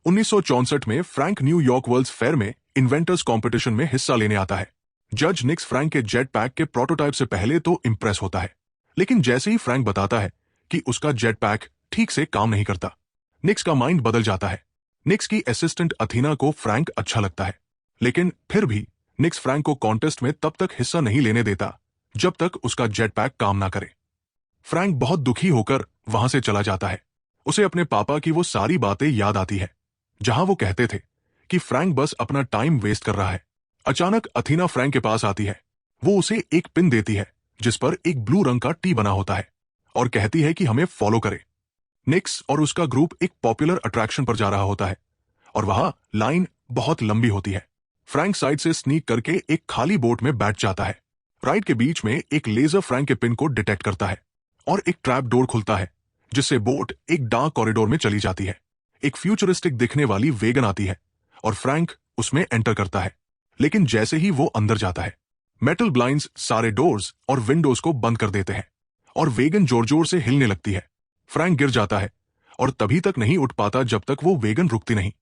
1964 में Frank New York world's fair में inventors competition में हिस्सा लेने आता है। जज निक्स फ्रैंक के जेट पैक के प्रोटोटाइप से पहले तो इंप्रेस होता है, लेकिन जैसे ही फ्रैंक बताता है कि उसका जेट पैक ठीक से काम नहीं करता, निक्स का माइंड बदल जाता है। निक्स की असिस्टेंट अथीना को फ्रैंक अच्छा लगता है, लेकिन फिर भी निक्स फ्रैंक को कॉन्टेस्ट में तब तक हिस्सा नहीं लेने देता जब तक उसका जेट पैक काम ना करे। फ्रैंक बहुत दुखी होकर वहां से चला जाता है। उसे अपने पापा की वो सारी बातें याद आती है जहां वो कहते थे कि फ्रैंक बस अपना टाइम वेस्ट कर रहा है। अचानक अथीना फ्रैंक के पास आती है। वो उसे एक पिन देती है जिस पर एक ब्लू रंग का टी बना होता है और कहती है कि हमें फॉलो करे। निक्स और उसका ग्रुप एक पॉपुलर अट्रैक्शन पर जा रहा होता है और वहां लाइन बहुत लंबी होती है। फ्रैंक साइड से स्नीक करके एक खाली बोट में बैठ जाता है। राइड के बीच में एक लेजर फ्रैंक के पिन को डिटेक्ट करता है और एक ट्रैप डोर खुलता है जिससे बोट एक डार्क कॉरिडोर में चली जाती है। एक फ्यूचरिस्टिक दिखने वाली वैगन आती है और फ्रैंक उसमें एंटर करता है, लेकिन जैसे ही वो अंदर जाता है, मेटल ब्लाइंड्स सारे डोर्स और विंडोज को बंद कर देते हैं और वैगन जोर जोर से हिलने लगती है। फ्रैंक गिर जाता है और तभी तक नहीं उठ पाता जब तक वो वैगन रुकती नहीं।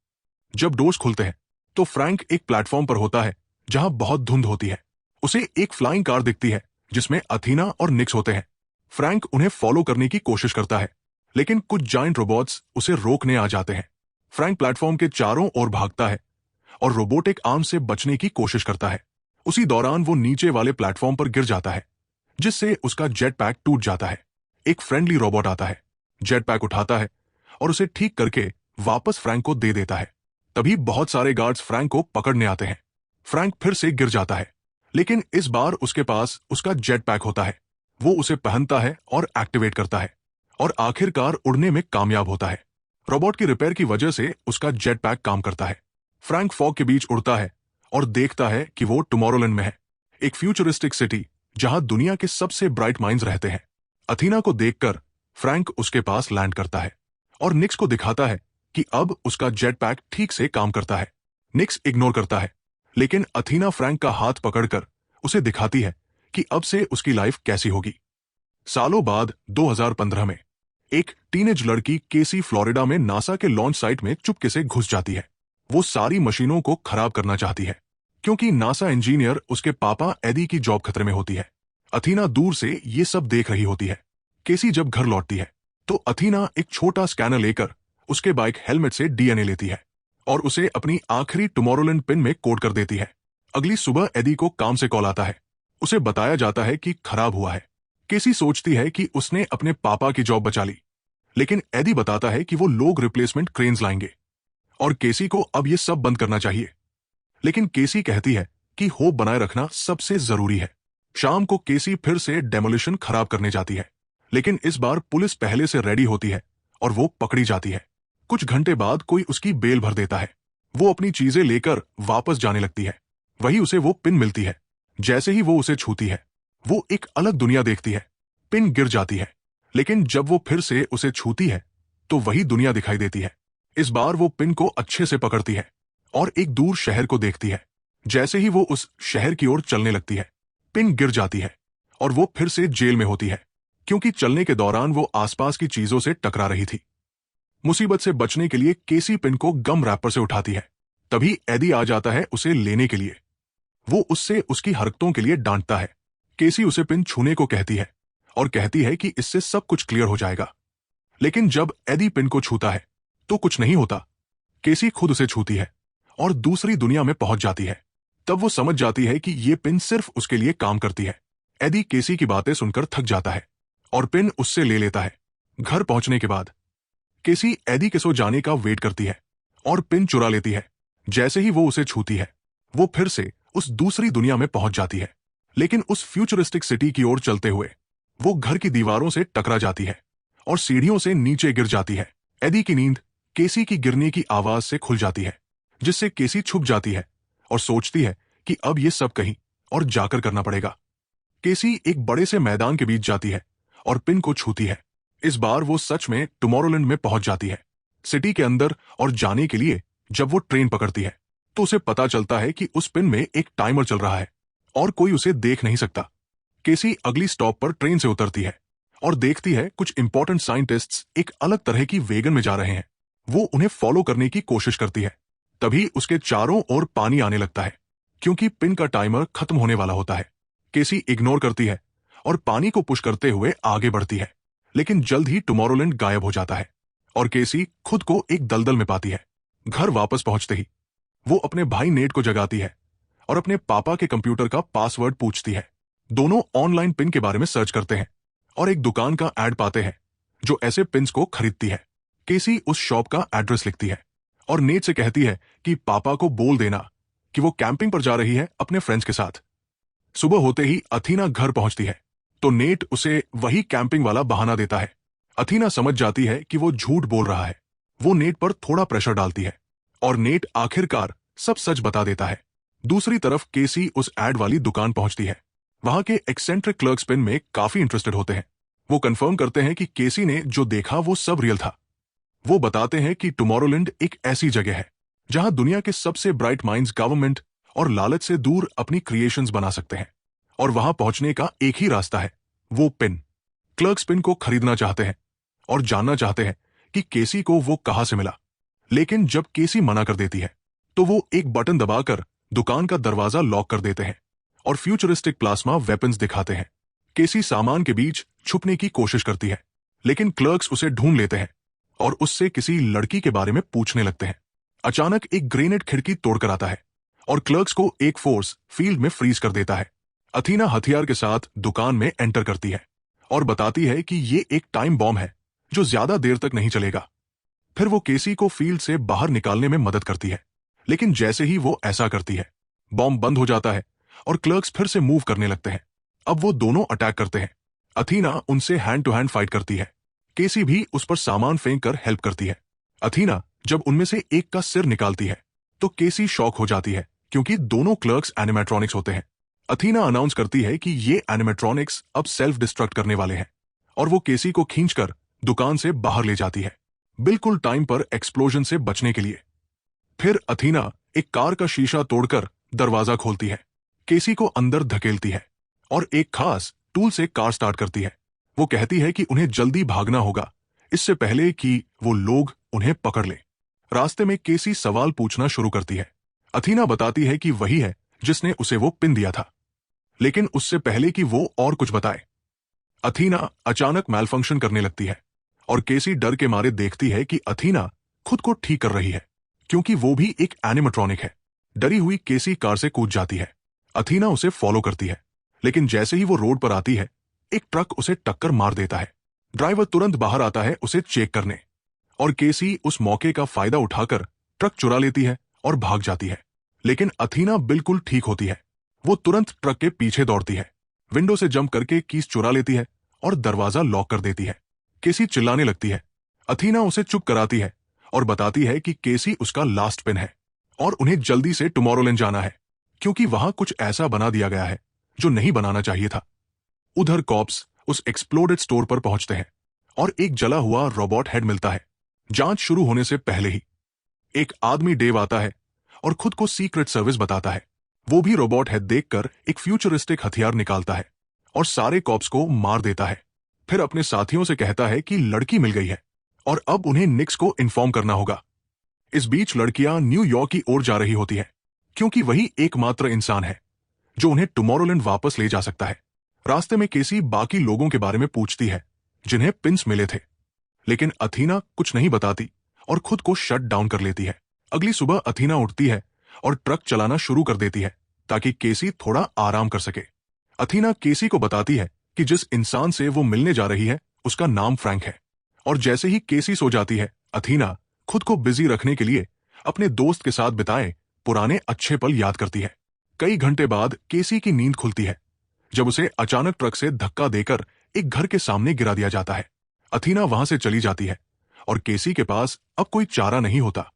जब डोर्स खुलते हैं तो फ्रैंक एक प्लेटफॉर्म पर होता है जहां बहुत धुंध होती है। उसे एक फ्लाइंग कार दिखती है जिसमें अथीना और निक्स होते हैं। फ्रैंक उन्हें फॉलो करने की कोशिश करता है, लेकिन कुछ जायंट रोबोट्स उसे रोकने आ जाते हैं। फ्रैंक प्लेटफॉर्म के चारों ओर भागता है और रोबोटिक आर्म से बचने की कोशिश करता है। उसी दौरान वो नीचे वाले प्लेटफॉर्म पर गिर जाता है, जिससे उसका जेट पैक टूट जाता है। एक फ्रेंडली रोबोट आता है, जेट पैक उठाता है और उसे ठीक करके वापस फ्रैंक को दे देता है। तभी बहुत सारे गार्ड्स फ्रैंक को पकड़ने आते हैं। फ्रैंक फिर से गिर जाता है, लेकिन इस बार उसके पास उसका जेट पैक होता है। वो उसे पहनता है और एक्टिवेट करता है और आखिरकार उड़ने में कामयाब होता है। रोबोट की रिपेयर की वजह से उसका जेट पैक काम करता है। फ्रैंक फॉग के बीच उड़ता है और देखता है कि वो टुमारोलैंड में है, एक फ्यूचरिस्टिक सिटी जहां दुनिया के सबसे ब्राइट माइंड्स रहते हैं। अथीना को देखकर फ्रैंक उसके पास लैंड करता है और निक्स को दिखाता है कि अब उसका जेट पैक ठीक से काम करता है। निक्स इग्नोर करता है, लेकिन अथीना फ्रैंक का हाथ पकड़कर उसे दिखाती है कि अब से उसकी लाइफ कैसी होगी। सालों बाद 2015 में एक टीनेज लड़की केसी फ्लोरिडा में नासा के लॉन्च साइट में चुपके से घुस जाती है। वो सारी मशीनों को खराब करना चाहती है क्योंकि नासा इंजीनियर उसके पापा एडी की जॉब खतरे में होती है। अथीना दूर से ये सब देख रही होती है। केसी जब घर लौटती है तो अथीना एक छोटा स्कैनर लेकर उसके बाइक हेलमेट से डीएनए लेती है और उसे अपनी आखिरी टुमारोलैंड पिन में कोड कर देती है। अगली सुबह एडी को काम से कॉल आता है। उसे बताया जाता है कि खराब हुआ है। केसी सोचती है कि उसने अपने पापा की जॉब बचा ली, लेकिन एडी बताता है कि वो लोग रिप्लेसमेंट क्रेन्स लाएंगे और केसी को अब ये सब बंद करना चाहिए। लेकिन केसी कहती है कि होप बनाए रखना सबसे जरूरी है। शाम को केसी फिर से डेमोलिशन खराब करने जाती है, लेकिन इस बार पुलिस पहले से रेडी होती है और वो पकड़ी जाती है। कुछ घंटे बाद कोई उसकी बेल भर देता है। वो अपनी चीजें लेकर वापस जाने लगती है। वही उसे वो पिन मिलती है। जैसे ही वो उसे छूती है, वो एक अलग दुनिया देखती है। पिन गिर जाती है, लेकिन जब वो फिर से उसे छूती है तो वही दुनिया दिखाई देती है। इस बार वो पिन को अच्छे से पकड़ती है और एक दूर शहर को देखती है। जैसे ही वो उस शहर की ओर चलने लगती है, पिन गिर जाती है और वो फिर से जेल में होती है, क्योंकि चलने के दौरान वो आसपास की चीजों से टकरा रही थी। मुसीबत से बचने के लिए केसी पिन को गम रैपर से उठाती है। तभी एडी आ जाता है उसे लेने के लिए। वो उससे उसकी हरकतों के लिए डांटता है। केसी उसे पिन छूने को कहती है और कहती है कि इससे सब कुछ क्लियर हो जाएगा, लेकिन जब एडी पिन को छूता है तो कुछ नहीं होता। केसी खुद उसे छूती है और दूसरी दुनिया में पहुंच जाती है। तब वो समझ जाती है कि ये पिन सिर्फ उसके लिए काम करती है। एडी केसी की बातें सुनकर थक जाता है और पिन उससे ले लेता है। घर पहुंचने के बाद केसी एडी के सो जाने का वेट करती है और पिन चुरा लेती है। जैसे ही वो उसे छूती है, वो फिर से उस दूसरी दुनिया में पहुंच जाती है, लेकिन उस फ्यूचरिस्टिक सिटी की ओर चलते हुए वो घर की दीवारों से टकरा जाती है और सीढ़ियों से नीचे गिर जाती है। एडी की नींद केसी की गिरने की आवाज से खुल जाती है, जिससे केसी छुप जाती है और सोचती है कि अब ये सब कहीं और जाकर करना पड़ेगा। केसी एक बड़े से मैदान के बीच जाती है और पिन को छूती है। इस बार वो सच में टुमारोलैंड में पहुंच जाती है। सिटी के अंदर और जाने के लिए जब वो ट्रेन पकड़ती है तो उसे पता चलता है कि उस पिन में एक टाइमर चल रहा है और कोई उसे देख नहीं सकता। केसी अगली स्टॉप पर ट्रेन से उतरती है और देखती है कुछ इंपॉर्टेंट साइंटिस्ट्स एक अलग तरह की वैगन में जा रहे हैं। वो उन्हें फॉलो करने की कोशिश करती है। तभी उसके चारों ओर पानी आने लगता है क्योंकि पिन का टाइमर खत्म होने वाला होता है। केसी इग्नोर करती है और पानी को पुश करते हुए आगे बढ़ती है, लेकिन जल्द ही टुमारोलैंड गायब हो जाता है और केसी खुद को एक दलदल में पाती है। घर वापस पहुंचते ही वो अपने भाई नेट को जगाती है और अपने पापा के कंप्यूटर का पासवर्ड पूछती है। दोनों ऑनलाइन पिन के बारे में सर्च करते हैं और एक दुकान का एड पाते हैं जो ऐसे पिन्स को खरीदती है। केसी उस शॉप का एड्रेस लिखती है और नेट से कहती है कि पापा को बोल देना कि वो कैंपिंग पर जा रही है अपने फ्रेंड्स के साथ। सुबह होते ही अथीना घर पहुंचती है तो नेट उसे वही कैंपिंग वाला बहाना देता है। अथीना समझ जाती है कि वो झूठ बोल रहा है। वो नेट पर थोड़ा प्रेशर डालती है और नेट आखिरकार सब सच बता देता है। दूसरी तरफ केसी उस एड वाली दुकान पहुंचती है। वहां के एक्सेंट्रिक क्लर्क्स पिन में काफी इंटरेस्टेड होते हैं। वो कंफर्म करते हैं कि केसी ने जो देखा वो सब रियल था। वो बताते हैं कि टुमारोलैंड एक ऐसी जगह है जहां दुनिया के सबसे ब्राइट माइंड्स गवर्नमेंट और लालच से दूर अपनी क्रिएशंस बना सकते हैं और वहां पहुंचने का एक ही रास्ता है, वो पिन। क्लर्क्स पिन को खरीदना चाहते हैं और जानना चाहते हैं कि केसी को वो कहां से मिला। लेकिन जब केसी मना कर देती है तो वो एक बटन दबाकर दुकान का दरवाजा लॉक कर देते हैं और फ्यूचरिस्टिक प्लाज्मा वेपन्स दिखाते हैं। केसी सामान के बीच छुपने की कोशिश करती है, लेकिन क्लर्क्स उसे ढूंढ लेते हैं और उससे किसी लड़की के बारे में पूछने लगते हैं। अचानक एक ग्रेनेड खिड़की तोड़कर आता है और क्लर्क्स को एक फोर्स फील्ड में फ्रीज कर देता है। अथीना हथियार के साथ दुकान में एंटर करती है और बताती है कि ये एक टाइम बॉम्ब है जो ज्यादा देर तक नहीं चलेगा। फिर वो केसी को फील्ड से बाहर निकालने में मदद करती है, लेकिन जैसे ही वो ऐसा करती है बॉम्ब बंद हो जाता है और क्लर्क्स फिर से मूव करने लगते हैं। अब वो दोनों अटैक करते हैं। अथीना उनसे हैंड टू हैंड फाइट करती है। केसी भी उस पर सामान फेंक कर हेल्प करती है। अथीना जब उनमें से एक का सिर निकालती है तो केसी शॉक हो जाती है क्योंकि दोनों क्लर्क्स एनिमेट्रॉनिक्स होते हैं। अथीना अनाउंस करती है कि ये एनिमेट्रॉनिक्स अब सेल्फ डिस्ट्रक्ट करने वाले हैं और वो केसी को खींचकर दुकान से बाहर ले जाती है, बिल्कुल टाइम पर एक्सप्लोजन से बचने के लिए। फिर अथीना एक कार का शीशा तोड़कर दरवाजा खोलती है, केसी को अंदर धकेलती है और एक खास टूल से कार स्टार्ट करती है। वो कहती है कि उन्हें जल्दी भागना होगा इससे पहले कि वो लोग उन्हें पकड़ ले। रास्ते में केसी सवाल पूछना शुरू करती है। अथीना बताती है कि वही है जिसने उसे वो पिन दिया था, लेकिन उससे पहले कि वो और कुछ बताए अथीना अचानक मैलफंक्शन करने लगती है और केसी डर के मारे देखती है कि अथीना खुद को ठीक कर रही है क्योंकि वो भी एक एनिमेट्रॉनिक है। डरी हुई केसी कार से कूद जाती है। अथीना उसे फॉलो करती है, लेकिन जैसे ही वो रोड पर आती है एक ट्रक उसे टक्कर मार देता है। ड्राइवर तुरंत बाहर आता है उसे चेक करने और केसी उस मौके का फायदा उठाकर ट्रक चुरा लेती है और भाग जाती है। लेकिन अथीना बिल्कुल ठीक होती है। वो तुरंत ट्रक के पीछे दौड़ती है, विंडो से जंप करके कीज चुरा लेती है और दरवाजा लॉक कर देती है। केसी चिल्लाने लगती है। अथीना उसे चुप कराती है और बताती है कि केसी उसका लास्ट पिन है और उन्हें जल्दी से टुमारोलैंड जाना है क्योंकि वहां कुछ ऐसा बना दिया गया है जो नहीं बनाना चाहिए था। उधर कॉप्स उस एक्सप्लोडेड स्टोर पर पहुंचते हैं और एक जला हुआ रोबोट हेड मिलता है। जांच शुरू होने से पहले ही एक आदमी डेव आता है और खुद को सीक्रेट सर्विस बताता है। वो भी रोबोट हेड देखकर एक फ्यूचरिस्टिक हथियार निकालता है और सारे कॉप्स को मार देता है। फिर अपने साथियों से कहता है कि लड़की मिल गई है और अब उन्हें निक्स को इन्फॉर्म करना होगा। इस बीच लड़कियां न्यूयॉर्क की ओर जा रही होती है क्योंकि वही एकमात्र इंसान है जो उन्हें टुमारोलैंड वापस ले जा सकता है। रास्ते में केसी बाकी लोगों के बारे में पूछती है जिन्हें पिन्स मिले थे, लेकिन अथीना कुछ नहीं बताती और खुद को शट डाउन कर लेती है। अगली सुबह अथीना उठती है और ट्रक चलाना शुरू कर देती है ताकि केसी थोड़ा आराम कर सके। अथीना केसी को बताती है कि जिस इंसान से वो मिलने जा रही है उसका नाम फ्रैंक है और जैसे ही केसी सो जाती है अथीना खुद को बिजी रखने के लिए अपने दोस्त के साथ बिताए पुराने अच्छे पल याद करती है। कई घंटे बाद केसी की नींद खुलती है जब उसे अचानक ट्रक से धक्का देकर एक घर के सामने गिरा दिया जाता है। अथीना वहां से चली जाती है और केसी के पास अब कोई चारा नहीं होता।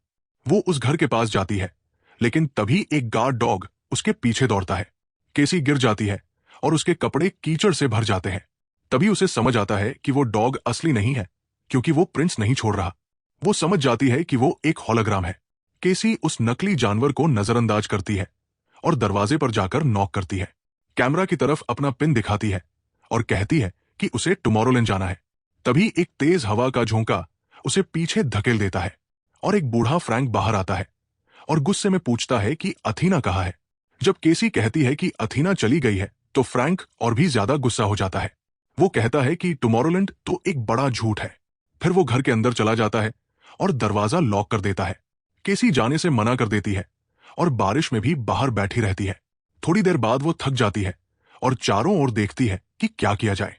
वो उस घर के पास जाती है, लेकिन तभी एक गार्ड डॉग उसके पीछे दौड़ता है। केसी गिर जाती है और उसके कपड़े कीचड़ से भर जाते हैं। तभी उसे समझ आता है कि वो डॉग असली नहीं है क्योंकि वो प्रिंस नहीं छोड़ रहा। वो समझ जाती है कि वो एक होलोग्राम है। केसी उस नकली जानवर को नजरअंदाज करती है और दरवाजे पर जाकर नॉक करती है। कैमरा की तरफ अपना पिन दिखाती है और कहती है कि उसे टुमारोलैंड जाना है। तभी एक तेज हवा का झोंका उसे पीछे धकेल देता है और एक बूढ़ा फ्रैंक बाहर आता है और गुस्से में पूछता है कि अथीना कहाँ है। जब केसी कहती है कि अथीना चली गई है तो फ्रैंक और भी ज्यादा गुस्सा हो जाता है। वो कहता है कि टुमारोलैंड तो एक बड़ा झूठ है। फिर वो घर के अंदर चला जाता है और दरवाजा लॉक कर देता है। केसी जाने से मना कर देती है और बारिश में भी बाहर बैठी रहती है। थोड़ी देर बाद वो थक जाती है और चारों ओर देखती है कि क्या किया जाए।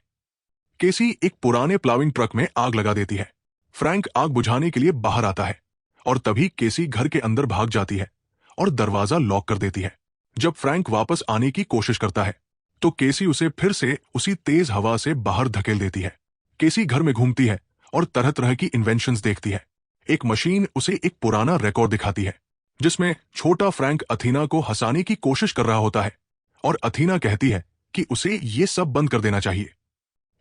केसी एक पुराने प्लाविंग ट्रक में आग लगा देती है। फ्रैंक आग बुझाने के लिए बाहर आता है और तभी केसी घर के अंदर भाग जाती है और दरवाजा लॉक कर देती है। जब फ्रैंक वापस आने की कोशिश करता है तो केसी उसे फिर से उसी तेज हवा से बाहर धकेल देती है। केसी घर में घूमती है और तरह तरह की इन्वेंशंस देखती है। एक मशीन उसे एक पुराना रिकॉर्ड दिखाती है जिसमें छोटा फ्रैंक अथीना को हंसाने की कोशिश कर रहा होता है और अथीना कहती है कि उसे ये सब बंद कर देना चाहिए।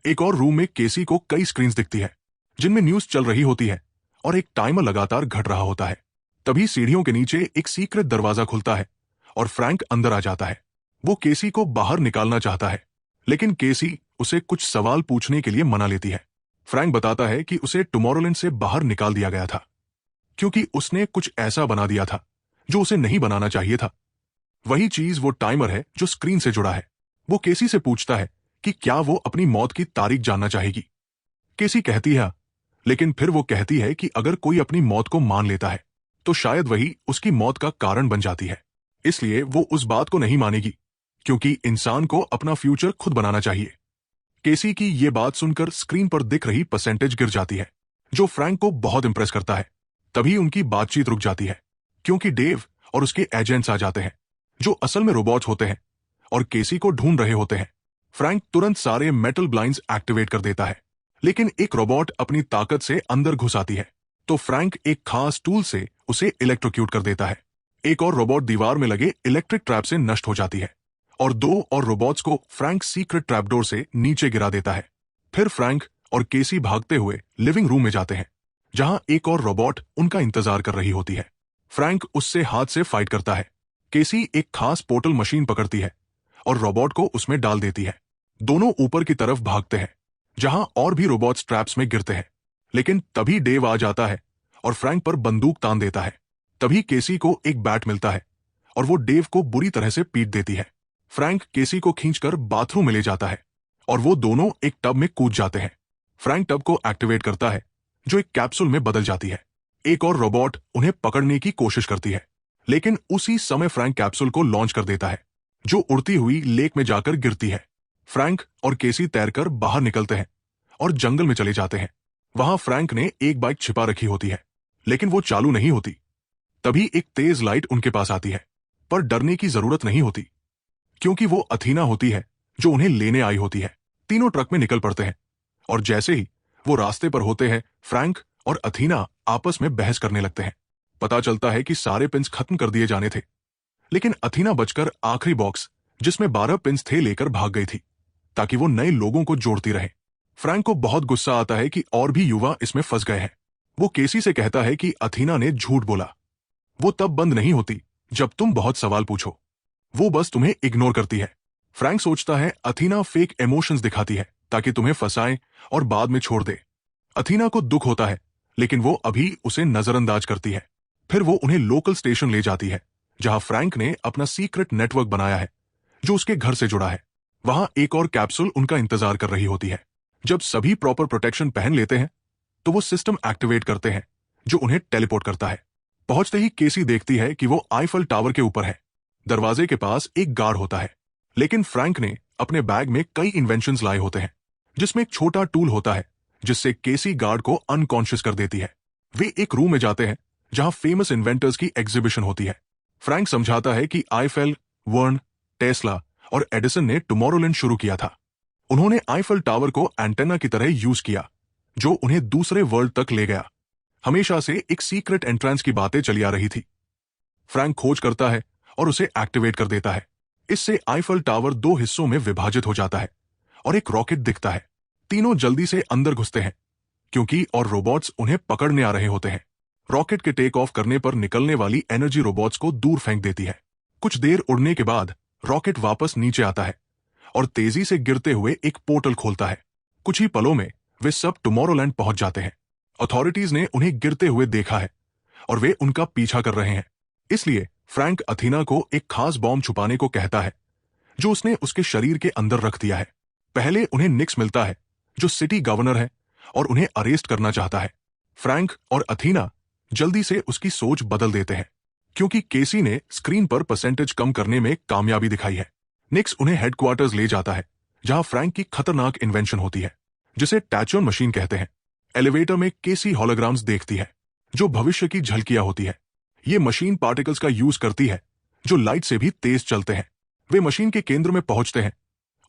एक और रूम में केसी को कई स्क्रीन्स दिखती है जिनमें न्यूज चल रही होती है और एक टाइमर लगातार घट रहा होता है। तभी सीढ़ियों के नीचे एक सीक्रेट दरवाजा खुलता है और फ्रैंक अंदर आ जाता है। वो केसी को बाहर निकालना चाहता है लेकिन केसी उसे कुछ सवाल पूछने के लिए मना लेती है। फ्रैंक बताता है कि उसे टुमारोलैंड से बाहर निकाल दिया गया था क्योंकि उसने कुछ ऐसा बना दिया था जो उसे नहीं बनाना चाहिए था। वही चीज वो टाइमर है जो स्क्रीन से जुड़ा है। वो केसी से पूछता है कि क्या वो अपनी मौत की तारीख जानना चाहेगी। केसी कहती है, लेकिन फिर वो कहती है कि अगर कोई अपनी मौत को मान लेता है तो शायद वही उसकी मौत का कारण बन जाती है। इसलिए वो उस बात को नहीं मानेगी क्योंकि इंसान को अपना फ्यूचर खुद बनाना चाहिए। केसी की ये बात सुनकर स्क्रीन पर दिख रही परसेंटेज गिर जाती है जो फ्रैंक को बहुत इंप्रेस करता है। तभी उनकी बातचीत रुक जाती है क्योंकि डेव और उसके एजेंट्स आ जाते हैं जो असल में रोबोट्स होते हैं और केसी को ढूंढ रहे होते हैं। फ्रैंक तुरंत सारे मेटल ब्लाइंड्स एक्टिवेट कर देता है लेकिन एक रोबोट अपनी ताकत से अंदर घुस आती है तो फ्रैंक एक खास टूल से उसे इलेक्ट्रोक्यूट कर देता है। एक और रोबोट दीवार में लगे इलेक्ट्रिक ट्रैप से नष्ट हो जाती है और दो और रोबोट्स को फ्रैंक सीक्रेट ट्रैपडोर से नीचे गिरा देता है। फिर फ्रैंक और केसी भागते हुए लिविंग रूम में जाते हैं जहां एक और रोबोट उनका इंतजार कर रही होती है। फ्रैंक उससे हाथ से फाइट करता है। केसी एक खास पोर्टल मशीन पकड़ती है और रोबोट को उसमें डाल देती है। दोनों ऊपर की तरफ भागते हैं जहां और भी रोबोट्स ट्रैप्स में गिरते हैं लेकिन तभी डेव आ जाता है और फ्रैंक पर बंदूक तान देता है। तभी केसी को एक बैट मिलता है और वो डेव को बुरी तरह से पीट देती है। फ्रैंक केसी को खींचकर बाथरूम में ले जाता है और वो दोनों एक टब में कूद जाते हैं। फ्रैंक टब को एक्टिवेट करता है जो एक कैप्सूल में बदल जाती है। एक और रोबोट उन्हें पकड़ने की कोशिश करती है लेकिन उसी समय फ्रैंक कैप्सूल को लॉन्च कर देता है जो उड़ती हुई लेक में जाकर गिरती है। फ्रैंक और केसी तैरकर बाहर निकलते हैं और जंगल में चले जाते हैं। वहां फ्रैंक ने एक बाइक छिपा रखी होती है लेकिन वो चालू नहीं होती। तभी एक तेज लाइट उनके पास आती है पर डरने की जरूरत नहीं होती क्योंकि वो अथीना होती है जो उन्हें लेने आई होती है। तीनों ट्रक में निकल पड़ते हैं और जैसे ही वो रास्ते पर होते हैं फ्रैंक और अथीना आपस में बहस करने लगते हैं। पता चलता है कि सारे पिंस खत्म कर दिए जाने थे लेकिन अथीना बचकर आखिरी बॉक्स जिसमें 12 पिंस थे लेकर भाग गई थी ताकि वो नए लोगों को जोड़ती रहे। फ्रैंक को बहुत गुस्सा आता है कि और भी युवा इसमें फंस गए हैं। वो केसी से कहता है कि अथीना ने झूठ बोला। वो तब बंद नहीं होती जब तुम बहुत सवाल पूछो। वो बस तुम्हें इग्नोर करती है। फ्रैंक सोचता है अथीना फेक इमोशंस दिखाती है ताकि तुम्हें फंसाए और बाद में छोड़ दे। अथीना को दुख होता है लेकिन वो अभी उसे नजरअंदाज करती है। फिर वो उन्हें लोकल स्टेशन ले जाती है जहां फ्रैंक ने अपना सीक्रेट नेटवर्क बनाया है जो उसके घर से जुड़ा है। वहां एक और कैप्सूल उनका इंतजार कर रही होती है। जब सभी प्रॉपर प्रोटेक्शन पहन लेते हैं तो वो सिस्टम एक्टिवेट करते हैं जो उन्हें टेलीपोर्ट करता है। पहुंचते ही केसी देखती है कि वो आईफल टावर के ऊपर है। दरवाजे के पास एक गार्ड होता है लेकिन फ्रैंक ने अपने बैग में कई इन्वेंशंस लाए होते हैं जिसमें एक छोटा टूल होता है जिससे केसी गार्ड को अनकॉन्शियस कर देती है। वे एक रूम में जाते हैं जहां फेमस इन्वेंटर्स की एग्जीबिशन होती है। फ्रैंक समझाता है कि आईफेल, वर्न, टेस्ला और एडिसन ने टुमारोलैंड शुरू किया था। उन्होंने आईफल टावर को एंटेना की तरह यूज किया जो उन्हें दूसरे वर्ल्ड तक ले गया। हमेशा से एक सीक्रेट एंट्रेंस की बातें चली आ रही थी। फ्रैंक खोज करता है और उसे एक्टिवेट कर देता है। इससे आईफल टावर 2 हिस्सों में विभाजित हो जाता है और एक रॉकेट दिखता है। तीनों जल्दी से अंदर घुसते हैं क्योंकि और रोबोट्स उन्हें पकड़ने आ रहे होते हैं। रॉकेट के टेक ऑफ करने पर निकलने वाली एनर्जी रोबोट्स को दूर फेंक देती है। कुछ देर उड़ने के बाद रॉकेट वापस नीचे आता है और तेजी से गिरते हुए एक पोर्टल खोलता है। कुछ ही पलों में वे सब टुमारोलैंड पहुंच जाते हैं। अथॉरिटीज ने उन्हें गिरते हुए देखा है और वे उनका पीछा कर रहे हैं। इसलिए फ्रैंक अथीना को एक खास बॉम्ब छुपाने को कहता है जो उसने उसके शरीर के अंदर रख दिया है। पहले उन्हें निक्स मिलता है जो सिटी गवर्नर है और उन्हें अरेस्ट करना चाहता है। फ्रैंक और अथीना जल्दी से उसकी सोच बदल देते हैं क्योंकि केसी ने स्क्रीन पर परसेंटेज कम करने में कामयाबी दिखाई है। निक्स उन्हें हेडक्वार्टर्स ले जाता है जहां फ्रैंक की खतरनाक इन्वेंशन होती है जिसे टैचोन मशीन कहते हैं। एलिवेटर में केसी होलोग्राम्स देखती है जो भविष्य की झलकियां होती है। ये मशीन पार्टिकल्स का यूज करती है जो लाइट से भी तेज चलते हैं। वे मशीन के केंद्र में पहुंचते हैं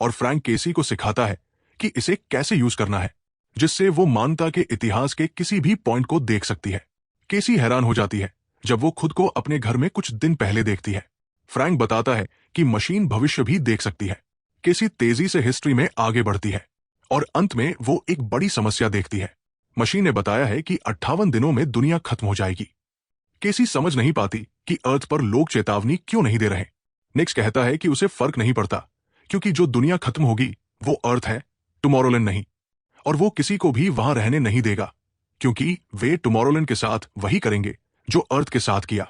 और फ्रैंक केसी को सिखाता है कि इसे कैसे यूज करना है जिससे वो मानवता के इतिहास के किसी भी पॉइंट को देख सकती है। केसी हैरान हो जाती है जब वो खुद को अपने घर में कुछ दिन पहले देखती है। फ्रैंक बताता है कि मशीन भविष्य भी देख सकती है। केसी तेजी से हिस्ट्री में आगे बढ़ती है और अंत में वो एक बड़ी समस्या देखती है। मशीन ने बताया है कि 58 दिनों में दुनिया खत्म हो जाएगी। केसी समझ नहीं पाती कि अर्थ पर लोग चेतावनी क्यों नहीं दे रहे। निक्स कहता है कि उसे फर्क नहीं पड़ता क्योंकि जो दुनिया खत्म होगी वो अर्थ है, टुमारोलैंड नहीं, और वो किसी को भी वहां रहने नहीं देगा क्योंकि वे टुमारोलैंड के साथ वही करेंगे जो अर्थ के साथ किया।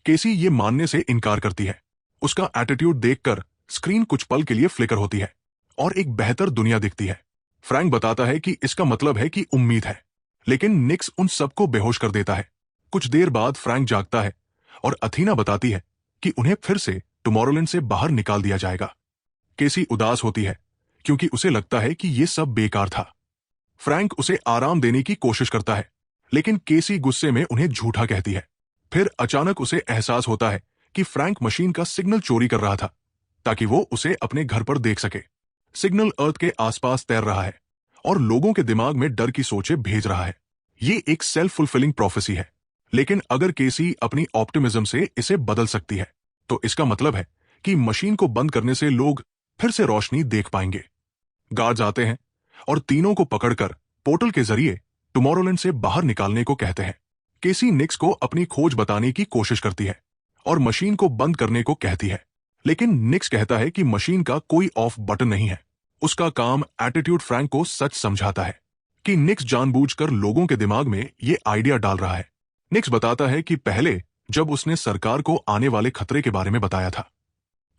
केसी ये मानने से इनकार करती है। उसका एटीट्यूड देखकर स्क्रीन कुछ पल के लिए फ्लिकर होती है और एक बेहतर दुनिया दिखती है। फ्रैंक बताता है कि इसका मतलब है कि उम्मीद है, लेकिन निक्स उन सबको बेहोश कर देता है। कुछ देर बाद फ्रैंक जागता है और अथीना बताती है कि उन्हें फिर से टुमारोलैंड से बाहर निकाल दिया जाएगा। केसी उदास होती है क्योंकि उसे लगता है कि यह सब बेकार था। फ्रैंक उसे आराम देने की कोशिश करता है, लेकिन केसी गुस्से में उन्हें झूठा कहती है। फिर अचानक उसे एहसास होता है कि फ्रैंक मशीन का सिग्नल चोरी कर रहा था ताकि वो उसे अपने घर पर देख सके। सिग्नल अर्थ के आसपास तैर रहा है और लोगों के दिमाग में डर की सोचें भेज रहा है। ये एक सेल्फ फुलफिलिंग प्रोफेसी है, लेकिन अगर केसी अपनी ऑप्टिमिज्म से इसे बदल सकती है तो इसका मतलब है कि मशीन को बंद करने से लोग फिर से रोशनी देख पाएंगे। गार्ड्स आते हैं और तीनों को पकड़कर पोर्टल के जरिए टुमारोलैंड से बाहर निकालने को कहते हैं। केसी निक्स को अपनी खोज बताने की कोशिश करती है और मशीन को बंद करने को कहती है, लेकिन निक्स कहता है कि मशीन का कोई ऑफ बटन नहीं है। उसका काम एटीट्यूड फ्रैंक को सच समझाता है कि निक्स जानबूझकर लोगों के दिमाग में ये आइडिया डाल रहा है। निक्स बताता है कि पहले जब उसने सरकार को आने वाले खतरे के बारे में बताया था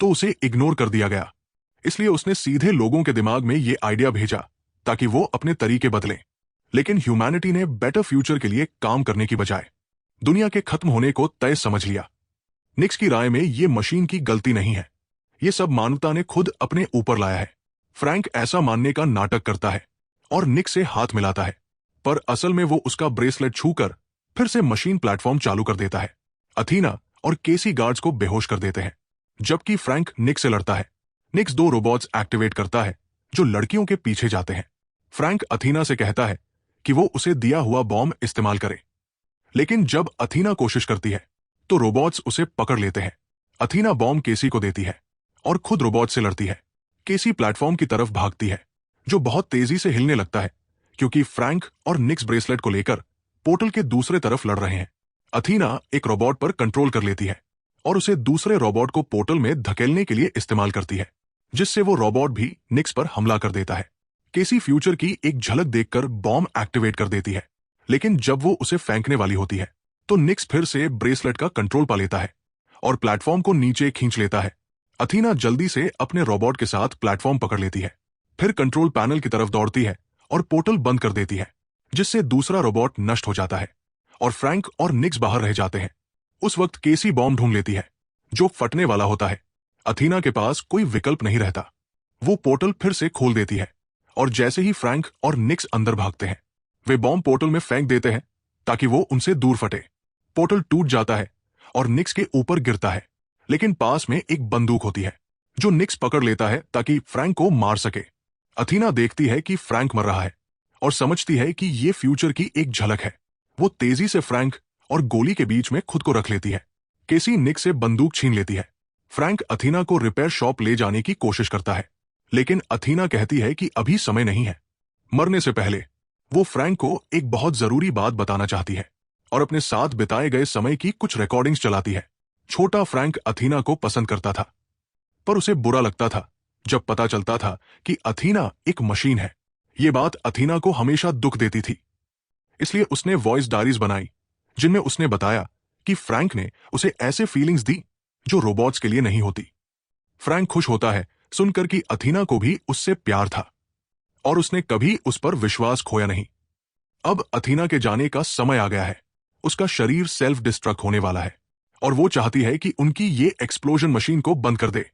तो उसे इग्नोर कर दिया गया, इसलिए उसने सीधे लोगों के दिमाग में ये आइडिया भेजा ताकि वो अपने तरीके बदलें। लेकिन ह्यूमैनिटी ने बेटर फ्यूचर के लिए काम करने की बजाय दुनिया के खत्म होने को तय समझ लिया। निक्स की राय में ये मशीन की गलती नहीं है, ये सब मानवता ने खुद अपने ऊपर लाया है। फ्रैंक ऐसा मानने का नाटक करता है और निक्स से हाथ मिलाता है, पर असल में वो उसका ब्रेसलेट छूकर फिर से मशीन प्लेटफॉर्म चालू कर देता है। अथीना और केसी गार्ड्स को बेहोश कर देते हैं, जबकि फ्रैंक निक्स से लड़ता है। निक्स 2 रोबोट्स एक्टिवेट करता है जो लड़कियों के पीछे जाते हैं। फ्रैंक अथीना से कहता है कि वो उसे दिया हुआ बॉम्ब इस्तेमाल करे, लेकिन जब अथीना कोशिश करती है तो रोबोट्स उसे पकड़ लेते हैं। अथीना बॉम्ब केसी को देती है और खुद रोबोट से लड़ती है। केसी प्लेटफॉर्म की तरफ भागती है जो बहुत तेजी से हिलने लगता है क्योंकि फ्रैंक और निक्स ब्रेसलेट को लेकर पोर्टल के दूसरे तरफ लड़ रहे हैं। अथीना एक रोबोट पर कंट्रोल कर लेती है और उसे दूसरे रोबोट को पोर्टल में धकेलने के लिए इस्तेमाल करती है, जिससे वो रोबोट भी निक्स पर हमला कर देता है। केसी फ्यूचर की एक झलक देखकर बॉम्ब एक्टिवेट कर देती है, लेकिन जब वो उसे फेंकने वाली होती है तो निक्स फिर से ब्रेसलेट का कंट्रोल पा लेता है और प्लेटफॉर्म को नीचे खींच लेता है। अथीना जल्दी से अपने रोबोट के साथ प्लेटफॉर्म पकड़ लेती है, फिर कंट्रोल पैनल की तरफ दौड़ती है और पोर्टल बंद कर देती है, जिससे दूसरा रोबोट नष्ट हो जाता है और फ्रैंक और निक्स बाहर रह जाते हैं। उस वक्त केसी बॉम्ब ढूंढ लेती है जो फटने वाला होता है। अथीना के पास कोई विकल्प नहीं रहता, वो पोर्टल फिर से खोल देती है और जैसे ही फ्रैंक और निक्स अंदर भागते हैं वे बॉम्ब पोर्टल में फेंक देते हैं ताकि वो उनसे दूर फटे। पोर्टल टूट जाता है और निक्स के ऊपर गिरता है, लेकिन पास में एक बंदूक होती है जो निक्स पकड़ लेता है ताकि फ्रैंक को मार सके। अथीना देखती है कि फ्रैंक मर रहा है और समझती है कि ये फ्यूचर की एक झलक है। वो तेजी से फ्रैंक और गोली के बीच में खुद को रख लेती है। केसी निक्स से बंदूक छीन लेती है। फ्रैंक अथीना को रिपेयर शॉप ले जाने की कोशिश करता है, लेकिन अथीना कहती है कि अभी समय नहीं है। मरने से पहले वो फ्रैंक को एक बहुत जरूरी बात बताना चाहती है और अपने साथ बिताए गए समय की कुछ रिकॉर्डिंग्स चलाती है। छोटा फ्रैंक अथीना को पसंद करता था, पर उसे बुरा लगता था जब पता चलता था कि अथीना एक मशीन है। ये बात अथीना को हमेशा दुख देती थी, इसलिए उसने वॉइस डायरीज बनाई जिनमें उसने बताया कि फ्रैंक ने उसे ऐसे फीलिंग्स दी जो रोबोट्स के लिए नहीं होती। फ्रैंक खुश होता है सुनकर कि अथीना को भी उससे प्यार था और उसने कभी उस पर विश्वास खोया नहीं। अब अथीना के जाने का समय आ गया है। उसका शरीर सेल्फ डिस्ट्रक्ट होने वाला है और वो चाहती है कि उनकी ये एक्सप्लोजन मशीन को बंद कर दे।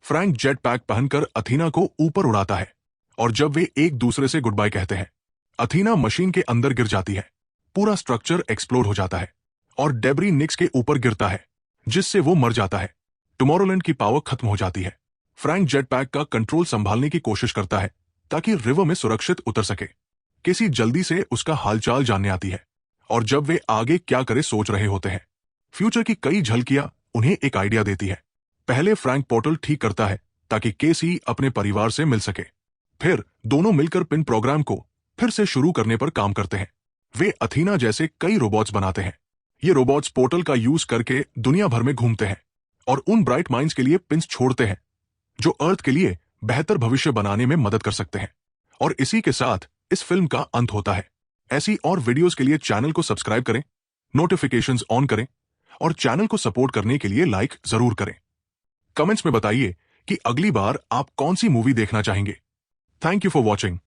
फ्रैंक जेट पैक पहनकर अथीना को ऊपर उड़ाता है और जब वे एक दूसरे से गुड बाय कहते हैं, अथीना मशीन के अंदर गिर जाती है। पूरा स्ट्रक्चर एक्सप्लोड हो जाता है और डेब्री निक्स के ऊपर गिरता है, जिससे वो मर जाता है। टुमारोलैंड की पावर खत्म हो जाती है। फ्रैंक जेट पैक का कंट्रोल संभालने की कोशिश करता है ताकि रिवर में सुरक्षित उतर सके। केसी जल्दी से उसका हालचाल जानने आती है और जब वे आगे क्या करे सोच रहे होते हैं, फ्यूचर की कई झलकियां उन्हें एक आइडिया देती है। पहले फ्रैंक पोर्टल ठीक करता है ताकि केसी अपने परिवार से मिल सके। फिर दोनों मिलकर पिन प्रोग्राम को फिर से शुरू करने पर काम करते हैं। वे अथीना जैसे कई रोबोट्स बनाते हैं। ये रोबोट्स पोर्टल का यूज करके दुनिया भर में घूमते हैं और उन ब्राइट माइंड्स के लिए पिंस छोड़ते हैं जो अर्थ के लिए बेहतर भविष्य बनाने में मदद कर सकते हैं। और इसी के साथ इस फिल्म का अंत होता है। ऐसी और वीडियोस के लिए चैनल को सब्सक्राइब करें, नोटिफिकेशंस ऑन करें और चैनल को सपोर्ट करने के लिए लाइक जरूर करें। कमेंट्स में बताइए कि अगली बार आप कौन सी मूवी देखना चाहेंगे। Thank you for watching.